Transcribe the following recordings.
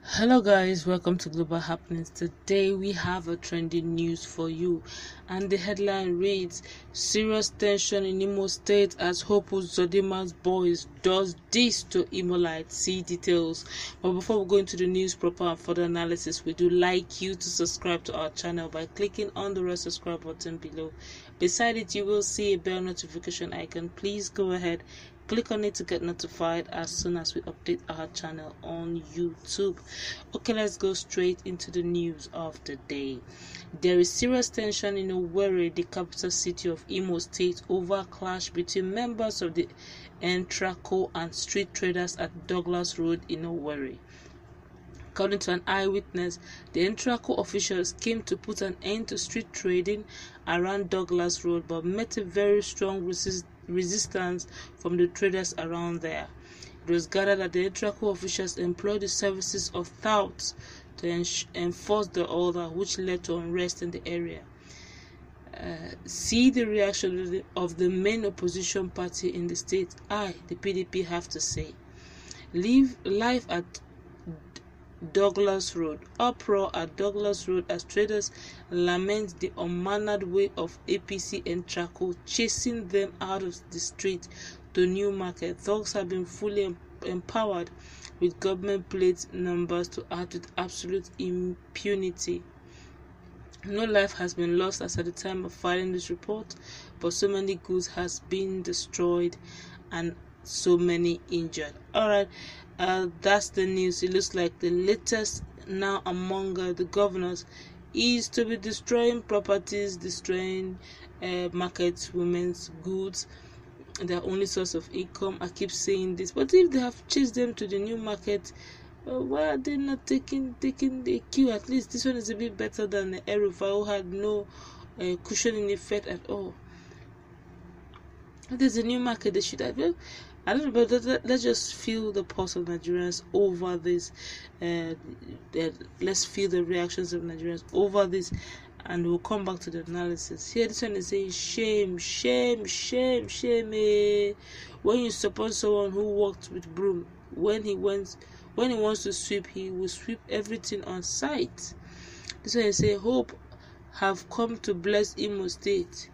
Hello guys, welcome to Global Happenings. Today we have a trending news for you, and the headline reads: serious tension in Imo State as Hope Uzodinma's boys does this to Imolite. See details. But before we go into the news proper and further analysis, we do like you to subscribe to our channel by clicking on the red subscribe button below. Beside it, you will see a bell notification icon. Please go ahead, click on it to get notified as soon as we update our channel on YouTube. Okay, let's go straight into the news of the day. There is serious tension in Owerri, the capital city of Imo State, over a clash between members of the Entraco and street traders at Douglas Road in Owerri. According to an eyewitness, the Entraco officials came to put an end to street trading around Douglas Road but met a very strong resistance from the traders around there. It was gathered that the Entraco officials employed the services of touts to enforce the order, which led to unrest in the area. See the reaction of the main opposition party in the state. The PDP, have to say. Live at Douglas Road. Uproar at Douglas Road as traders lament the unmannered way of APC and Entraco chasing them out of the street to New Market. Thugs have been fully empowered with government plate numbers to act with absolute impunity. No life has been lost as at the time of filing this report, but so many goods has been destroyed and so many injured. Alright, that's the news. It looks like the latest now among the governors is to be destroying properties, destroying markets, women's goods, their only source of income. I keep saying this, but if they have chased them to the New Market, why are they not taking the queue? At least this one is a bit better than the Erufa, who had no cushioning effect at all. If there's a New Market, they should have. I don't know, but let's just feel the pulse of Nigerians over this. Let's feel the reactions of Nigerians over this, and we'll come back to the analysis. Here, this one is saying shame, shame, shame, shame. When you support someone who walked with broom, when he wants to sweep, he will sweep everything on sight. This one is saying hope have come to bless Imo State.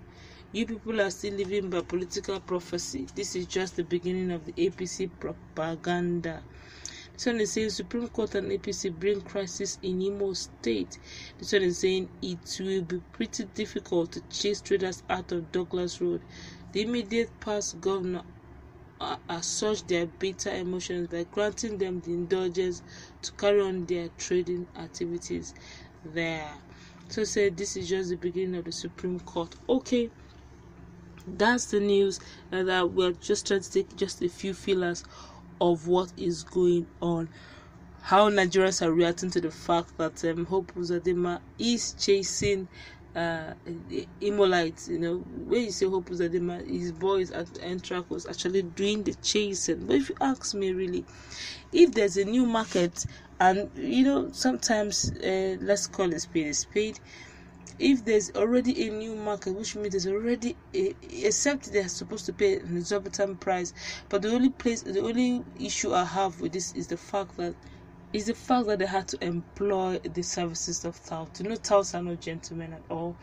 You people are still living by political prophecy. This is just the beginning of the APC propaganda. This one is saying Supreme Court and APC bring crisis in Imo State. This one is saying it will be pretty difficult to chase traders out of Douglas Road. The immediate past governor assuaged their bitter emotions by granting them the indulgence to carry on their trading activities there. So say this is just the beginning of the Supreme Court. Okay. That's the news, that we're just trying to take just a few feelers of what is going on, how Nigerians are reacting to the fact that Hope Uzodinma is chasing Imolite. When you say Hope Uzodinma, his boys at Entraco was actually doing the chasing. But if you ask me, really, if there's a New Market, and sometimes let's call a spade. If there's already a New Market, which means there's already except they're supposed to pay an exorbitant price, but the only issue I have with this is the fact that they had to employ the services of touts. Touts are not gentlemen at all.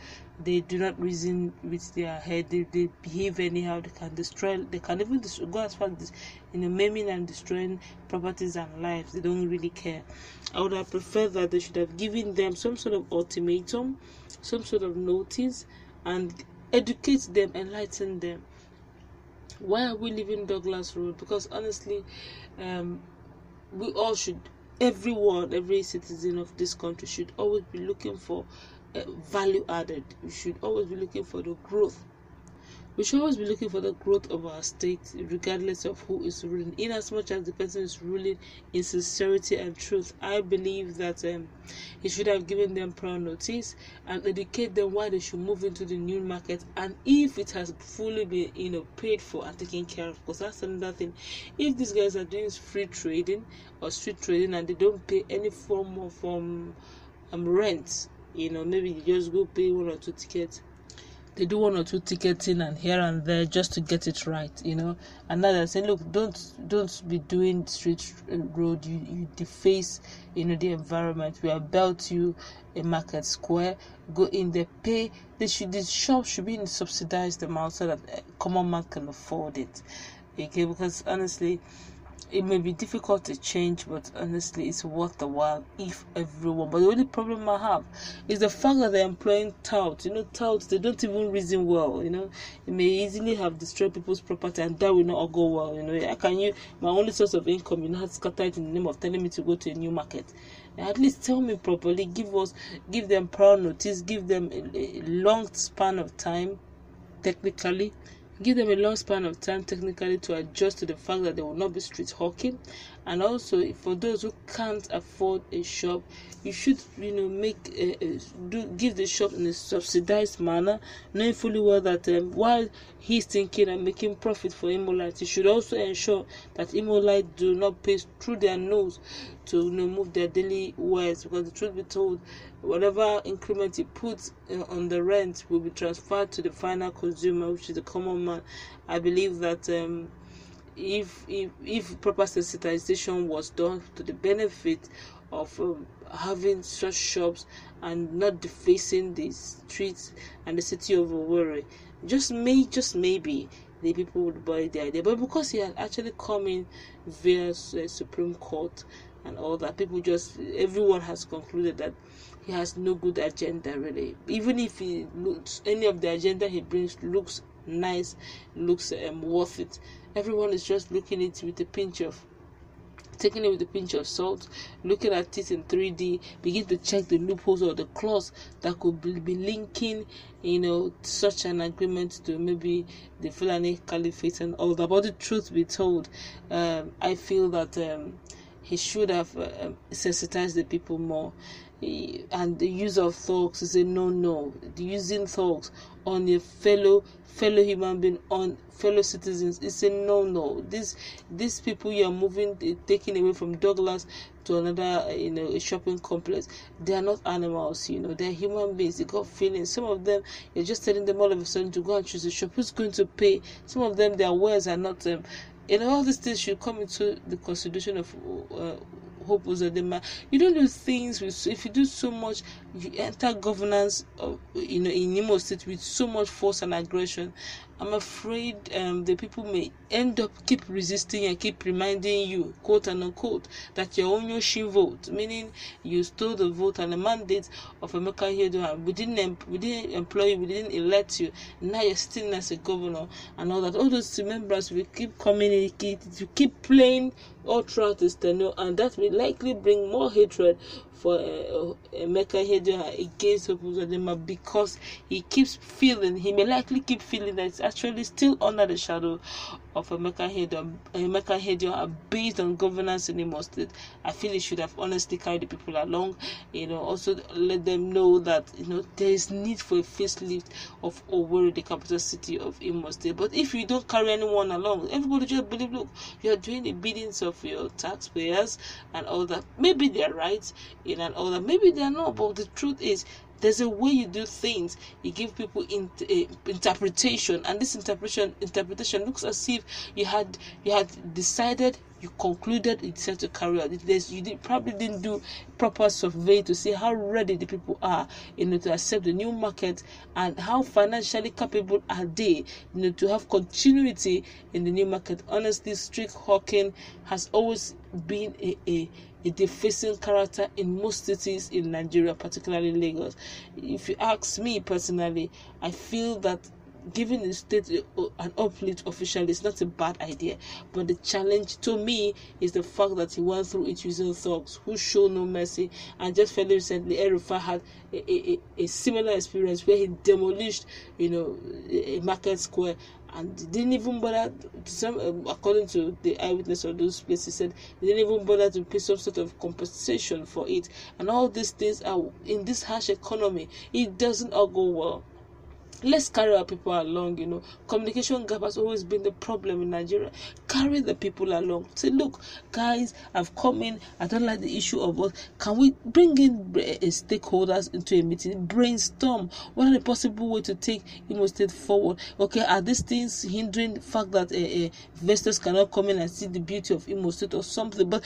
They do not reason with their head. They behave anyhow. They can destroy. They can even go as far as maiming and destroying properties and lives. They don't really care. I would have preferred that they should have given them some sort of ultimatum, some sort of notice, and educate them, enlighten them. Why are we leaving Douglas Road? Because honestly, we all should. Every citizen of this country should always be looking for value added. We should always be looking for the growth. We should always be looking for the growth of our state, regardless of who is ruling. In as much as the person is ruling in sincerity and truth, I believe that he should have given them prior notice and educate them why they should move into the New Market, and if it has fully been paid for and taken care of. Because that's another thing. If these guys are doing free trading or street trading and they don't pay any form of rent, maybe you just go pay 1 or 2 tickets. they do one or two ticketing and here and there just to get it right, and now they're saying, look, don't be doing street road, you deface the environment. We have built you a market square, go in there, pay. The shop should be in subsidized amount so that a common man can afford it, okay? Because honestly, it may be difficult to change, but honestly, it's worth the while if everyone. But the only problem I have is the fact that they're employing touts. Touts, they don't even reason well. It may easily have destroyed people's property, and that will not all go well. How can you, my only source of income, have scattered in the name of telling me to go to a new market? At least tell me properly. Give them prior notice. Give them a long span of time, technically. Give them a long span of time technically to adjust to the fact that they will not be street hawking. And also, for those who can't afford a shop, you should give the shop in a subsidized manner, knowing fully well that while he's thinking and making profit for Imolite, he should also ensure that Imolite do not pay through their nose to move their daily wares, because the truth be told, whatever increment he puts on the rent will be transferred to the final consumer, which is the common man. I believe that if proper sensitization was done to the benefit of having such shops and not defacing the streets and the city of Owerri, just maybe the people would buy the idea. But because he had actually come in via Supreme Court and all that, everyone has concluded that he has no good agenda really. Even if any of the agenda he brings looks nice, looks worth it, everyone is just looking at it with a pinch of taking it with a pinch of salt, looking at it in 3D, begin to check the loopholes or the clause that could be linking, such an agreement to maybe the Fulani Caliphate and all that. But the truth be told, I feel that he should have sensitized the people more. And the use of thugs is a no. The using thugs on a fellow human being, on fellow citizens, is a no. These people you are moving, taking away from Douglas to another, a shopping complex, they are not animals. They are human beings. They got feelings. Some of them, you're just telling them all of a sudden to go and choose a shop. Who's going to pay? Some of them, their wares are not. All these things should come into the consideration of Hope Uzodinma. You don't do things if you do so much, you enter governance in Imo State with so much force and aggression. I'm afraid the people may end up keep resisting and keep reminding you, quote and unquote, that you're on your shin vote, meaning you stole the vote and the mandate of Emeka Ihedioha. We didn't employ you, we didn't elect you. Now you're sitting as a governor and all that. All those members will keep communicating, to keep playing all throughout this tenure, and that will likely bring more hatred for Emeka Ihedioha against Hope Uzodinma, because he may likely keep feeling that it's actually still under the shadow of Emeka Ihedioha based on governance in Imo State. I feel he should have honestly carried the people along, also let them know that there is need for a facelift of Owerri, the capital city of Imo State. But if you don't carry anyone along, everybody just believe, look, you're doing the biddings of your taxpayers and all that. Maybe they're right and all that, maybe they're not, but the truth is, there's a way you do things. You give people interpretation, and this interpretation looks as if you had decided, you concluded, you decided to carry out. Probably didn't do proper survey to see how ready the people are, to accept the new market, and how financially capable are they, to have continuity in the new market. Honestly, street hawking has always been a defacing character in most cities in Nigeria, particularly Lagos. If you ask me personally, I feel that giving the state an uplift officially is not a bad idea, but the challenge to me is the fact that he went through it using thugs who show no mercy. And just fairly recently, Erufa had a similar experience where he demolished a market square and didn't even bother according to the eyewitness of those places, said they didn't even bother to pay some sort of compensation for it. And all these things are in this harsh economy, it doesn't all go well. Let's carry our people along. Communication gap has always been the problem in Nigeria. carry the people along. Say, look, guys, I've come in, I don't like the issue of what. Can we bring in stakeholders into a meeting, brainstorm what are the possible way to take Imo State forward? Okay, are these things hindering the fact that investors cannot come in and see the beauty of Imo State or something? But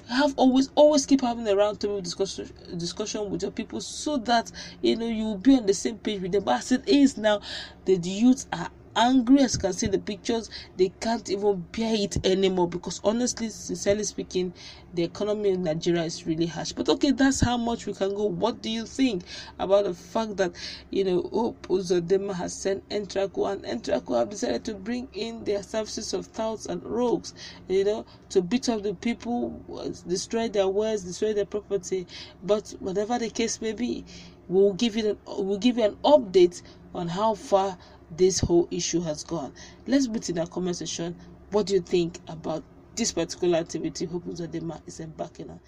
have always keep having a roundtable discussion with your people, so that you will be on the same page with them. But as it is now, the youth are angry. As you can see the pictures, they can't even bear it anymore, because honestly, sincerely speaking, the economy in Nigeria is really harsh. But okay, that's how much we can go. What do you think about the fact that Hope Uzodinma has sent Entraco, and Entraco have decided to bring in their services of touts and rogues, to beat up the people, destroy their wares, destroy their property? But whatever the case may be, we'll give you an update on how far this whole issue has gone. Let's put in our comment section, what do you think about this particular activity Hope Uzodinma is embarking on?